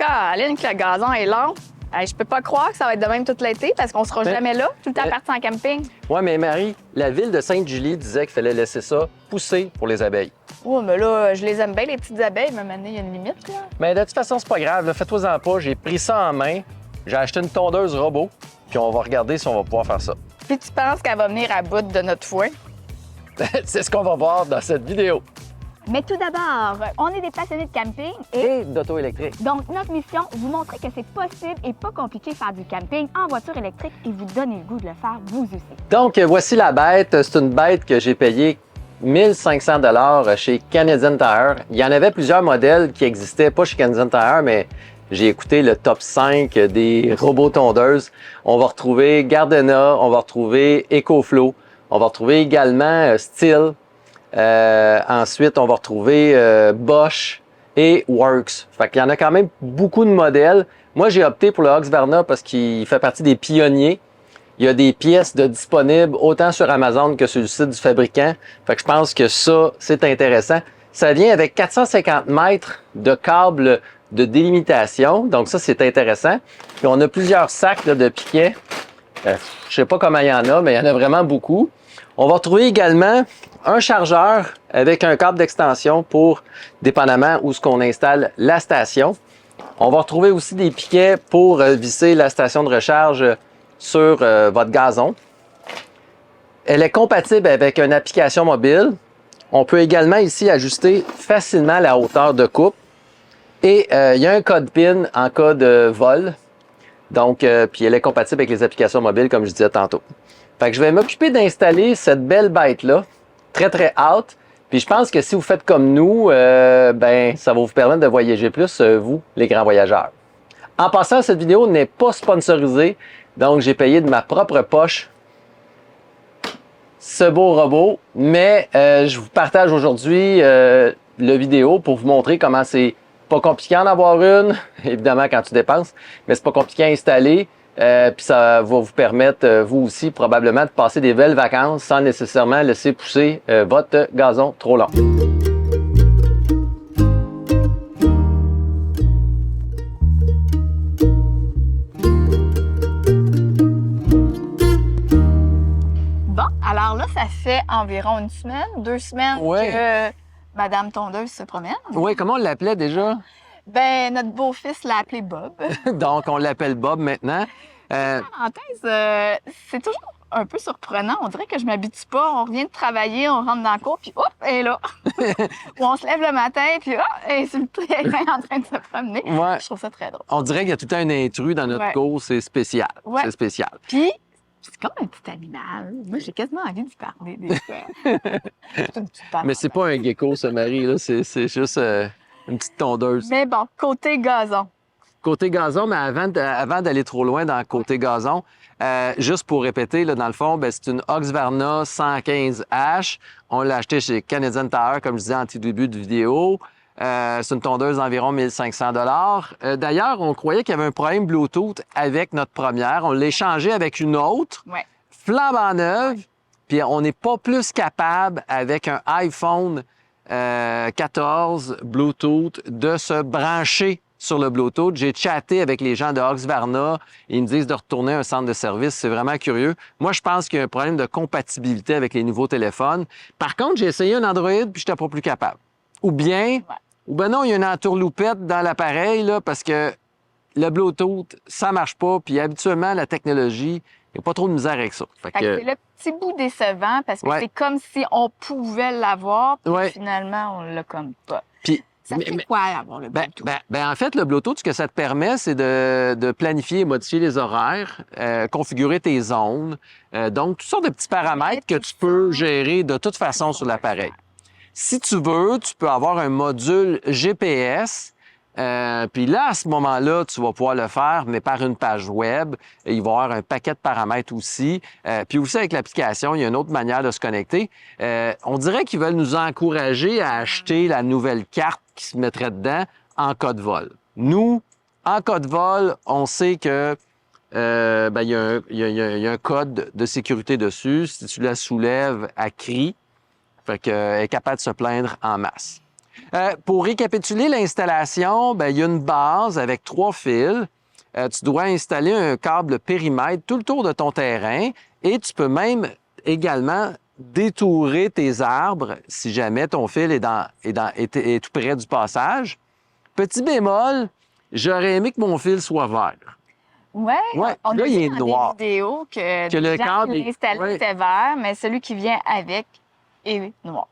Caroline, que le gazon est long. Hey, je peux pas croire que ça va être de même tout l'été parce qu'on sera jamais là, tout le temps parti en camping. Ouais, mais Marie, la ville de Sainte-Julie disait qu'il fallait laisser ça pousser pour les abeilles. Ouais, mais là, je les aime bien, les petites abeilles, mais maintenant, il y a une limite, là. Mais de toute façon, c'est pas grave, fais-toi-en pas. J'ai pris ça en main, j'ai acheté une tondeuse robot, puis on va regarder si on va pouvoir faire ça. Puis tu penses qu'elle va venir à bout de notre foin? C'est ce qu'on va voir dans cette vidéo. Mais tout d'abord, on est des passionnés de camping et Et d'auto électrique. donc notre mission, vous montrer que c'est possible et pas compliqué de faire du camping en voiture électrique et vous donner le goût de le faire vous aussi. Donc, voici la bête. C'est une bête que j'ai payée 1500 $ chez Canadian Tire. Il y en avait plusieurs modèles qui existaient, pas chez Canadian Tire, mais j'ai écouté le top 5 des robots tondeuses. On va retrouver Gardena, on va retrouver EcoFlow, on va retrouver également Stihl. Ensuite, on va retrouver Bosch et Works. Fait qu'il y en a quand même beaucoup de modèles. Moi, j'ai opté pour le Husqvarna parce qu'il fait partie des pionniers. Il y a des pièces disponibles autant sur Amazon que sur le site du fabricant. Fait que je pense que ça, c'est intéressant. Ça vient avec 450 mètres de câbles de délimitation. Donc ça, c'est intéressant. Puis on a plusieurs sacs là, de piquets. Je sais pas comment il y en a, mais il y en a vraiment beaucoup. On va retrouver également un chargeur avec un câble d'extension pour, dépendamment où ce qu'on installe la station. On va retrouver aussi des piquets pour visser la station de recharge sur votre gazon. Elle est compatible avec une application mobile. On peut également ici ajuster facilement la hauteur de coupe. Et il y a un code PIN en cas de vol. Donc, puis elle est compatible avec les applications mobiles, comme je disais tantôt. Fait que je vais m'occuper d'installer cette belle bête-là, très très haute. Puis je pense que si vous faites comme nous, ben ça va vous permettre de voyager plus, vous, les grands voyageurs. En passant, cette vidéo n'est pas sponsorisée, donc j'ai payé de ma propre poche ce beau robot. Mais je vous partage aujourd'hui le vidéo pour vous montrer comment c'est pas compliqué d'en avoir une, évidemment quand tu dépenses, mais c'est pas compliqué à installer. Puis ça va vous permettre, vous aussi, probablement, de passer des belles vacances sans nécessairement laisser pousser votre gazon trop long. Bon, alors là, ça fait environ une semaine, 2 semaines que Madame Tondeuse se promène. Oui, comment on l'appelait déjà? Ben, notre beau-fils l'a appelé Bob. Donc, on l'appelle Bob maintenant. Parenthèse, c'est toujours un peu surprenant. On dirait que je m'habitue pas. On revient de travailler, on rentre dans le cours, puis hop, elle est là. Ou on se lève le matin, puis hop, elle est sur le terrain en train de se promener. Ouais. Je trouve ça très drôle. On dirait qu'il y a tout le temps un intrus dans notre cours. C'est spécial. Ouais. C'est spécial. Puis, c'est comme un petit animal. Moi, j'ai quasiment envie d'y parler des fois. C'est une petite patte. Mais c'est pas un gecko, ça, Marie. Là. C'est juste une petite tondeuse. Mais bon, côté gazon. Côté gazon, mais avant d'aller trop loin dans le côté gazon, juste pour répéter, là, dans le fond, ben, c'est une Husqvarna 115H. On l'a acheté chez Canadian Tire, comme je disais en petit début de vidéo. C'est une tondeuse d'environ 1500 $. D'ailleurs, on croyait qu'il y avait un problème Bluetooth avec notre première. On l'a échangé avec une autre, flambant neuve, puis on n'est pas plus capable avec un iPhone 14 Bluetooth de se brancher sur le Bluetooth. J'ai chatté avec les gens de Husqvarna. Ils me disent de retourner à un centre de service. C'est vraiment curieux. Moi, je pense qu'il y a un problème de compatibilité avec les nouveaux téléphones. Par contre, j'ai essayé un Android puis je n'étais pas plus capable. Ou bien non, il y a une entourloupette dans l'appareil là, parce que le Bluetooth, ça marche pas. Puis habituellement, la technologie, il n'y a pas trop de misère avec ça. Fait que c'est le petit bout décevant parce que c'est comme si on pouvait l'avoir, puis finalement, on l'a comme pas. Puis, ça fait quoi avoir le Bluetooth? En fait, le Bluetooth, ce que ça te permet, c'est de planifier et modifier les horaires, configurer tes zones. Donc, toutes sortes de petits paramètres que tu peux gérer de toute façon sur l'appareil. Si tu veux, tu peux avoir un module GPS. Puis là, à ce moment-là, tu vas pouvoir le faire, mais par une page web. Et il va y avoir un paquet de paramètres aussi. Puis aussi, avec l'application, il y a une autre manière de se connecter. On dirait qu'ils veulent nous encourager à acheter la nouvelle carte qui se mettrait dedans en cas de vol. Nous, en cas de vol, on sait que il y a un code de sécurité dessus. Si tu la soulèves, elle crie. Fait qu'elle est capable de se plaindre en masse. Pour récapituler l'installation, ben, il y a une base avec 3 fils. Tu dois installer un câble périmètre tout le tour de ton terrain et tu peux même également détourer tes arbres si jamais ton fil est tout près du passage. Petit bémol, j'aurais aimé que mon fil soit vert. Ouais, Ouais, on là, a il vu est dans noir. des vidéos que Que le les gens câble qui est- l'installaient ouais. était vert, mais celui qui vient avec est noir.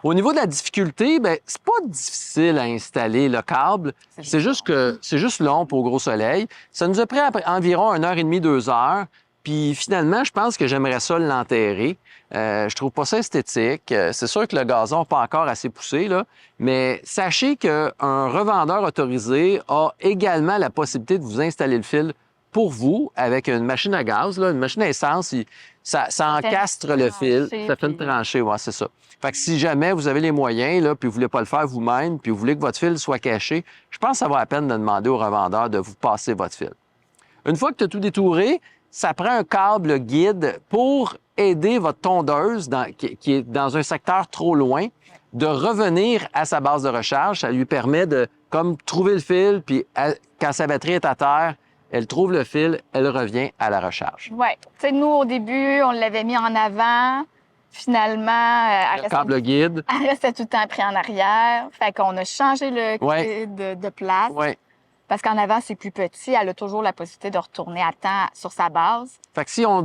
Au niveau de la difficulté, ben c'est pas difficile à installer le câble. C'est juste que c'est juste long pour au gros soleil. Ça nous a pris environ 1h30, 2 heures. Puis finalement, je pense que j'aimerais ça l'enterrer. Je trouve pas ça esthétique. C'est sûr que le gazon n'est pas encore assez poussé, là. Mais sachez qu'un revendeur autorisé a également la possibilité de vous installer le fil pour vous avec une machine à gaz, là, une machine à essence. Ça encastre le fil. tranchée, Ça fait une puis- tranchée, ouais, c'est ça. Fait que si jamais vous avez les moyens, là, puis vous voulez pas le faire vous-même, puis vous voulez que votre fil soit caché, je pense que ça vaut la peine de demander au revendeur de vous passer votre fil. Une fois que tu as tout détouré, ça prend un câble guide pour aider votre tondeuse qui est dans un secteur trop loin de revenir à sa base de recharge. Ça lui permet de comme trouver le fil, puis quand sa batterie est à terre, elle trouve le fil, elle revient à la recharge. Ouais. Tu sais, nous, au début, on l'avait mis en avant. Finalement, Le câble guide, elle restait tout le temps pris en arrière. Fait qu'on a changé le Ouais. guide de place. ouais. Parce qu'en avant, c'est plus petit. Elle a toujours la possibilité de retourner à temps sur sa base. Fait que si on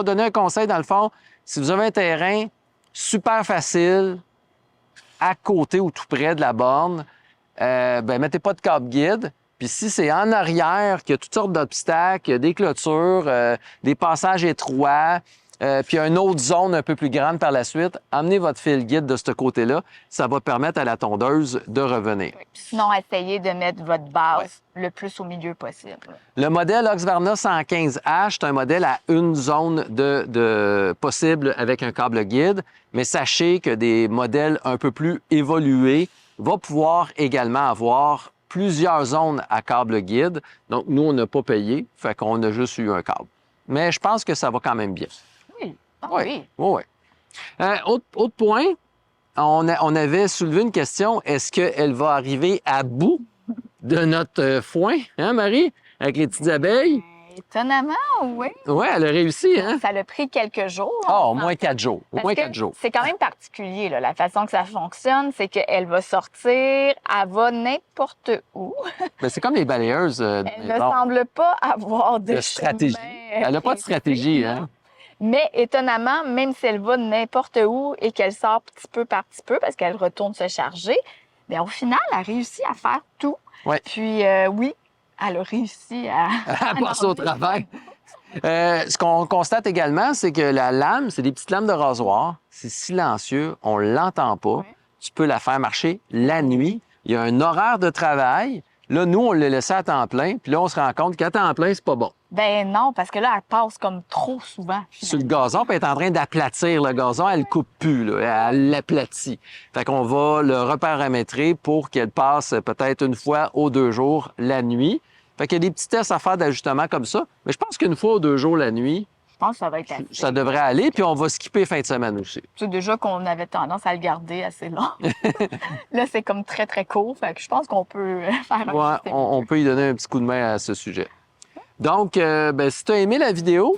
donnait un conseil, dans le fond, si vous avez un terrain super facile, à côté ou tout près de la borne, ben mettez pas de câble guide. Puis si c'est en arrière, qu'il y a toutes sortes d'obstacles, des clôtures, des passages étroits, puis une autre zone un peu plus grande par la suite, emmenez votre fil guide de ce côté-là. Ça va permettre à la tondeuse de revenir. Puis sinon, essayez de mettre votre base le plus au milieu possible. Le modèle Oxvarna 115H, c'est un modèle à une zone de possible avec un câble guide, mais sachez que des modèles un peu plus évolués vont pouvoir également avoir plusieurs zones à câble guide. Donc, nous, on n'a pas payé, fait qu'on a juste eu un câble. Mais je pense que ça va quand même bien. Oui. Ah Ouais. oui. Oui. Autre point, on avait soulevé une question. Est-ce qu'elle va arriver à bout de notre foin, hein, Marie, avec les petites abeilles? Étonnamment, oui. Oui, elle a réussi, hein? Ça l'a pris quelques jours. Ah, au moins 4 jours. Au Parce moins que 4 jours. c'est quand même particulier, là, la façon que ça fonctionne. C'est qu'elle va sortir, elle va n'importe où. Mais c'est comme les balayeuses. Elle ne bon, semble pas avoir de de stratégie. chemin Elle n'a pas de stratégie, hein? Mais étonnamment, même si elle va n'importe où et qu'elle sort petit peu par petit peu parce qu'elle retourne se charger, bien, au final, elle a réussi à faire tout. Ouais. Puis oui, elle a réussi à... À passer au travers. Ce qu'on constate également, c'est que la lame, c'est des petites lames de rasoir. C'est silencieux, on l'entend pas. Ouais. Tu peux la faire marcher la nuit. Il y a un horaire de travail. Là, nous, on l'a laissé à temps plein. Puis là, on se rend compte qu'à temps plein, c'est pas bon. Ben non, parce que là, elle passe comme trop souvent. Sur le gazon, puis elle est en train d'aplatir le gazon. Elle coupe plus, là. Elle l'aplatit. Fait qu'on va le reparamétrer pour qu'elle passe peut-être une fois aux 2 jours la nuit. Fait qu'il y a des petits tests à faire d'ajustement comme ça. Mais je pense qu'une fois aux 2 jours la nuit, Je pense que ça va être assez. ça devrait aller. Puis on va skipper fin de semaine aussi. Tu sais, déjà qu'on avait tendance à le garder assez long. Là, c'est comme très, très court. Fait que je pense qu'on peut faire un Ouais, système. on peut y donner un petit coup de main à ce sujet. Donc, ben, si tu as aimé la vidéo,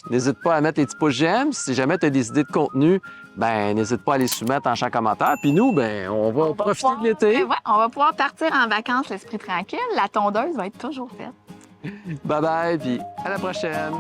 n'hésite pas à mettre les petits pouces j'aime. Si jamais tu as des idées de contenu, ben n'hésite pas à les soumettre en chaque commentaire. Puis nous, ben on va profiter de l'été. Ouais, on va pouvoir partir en vacances l'esprit tranquille. La tondeuse va être toujours faite. Bye bye, puis à la prochaine.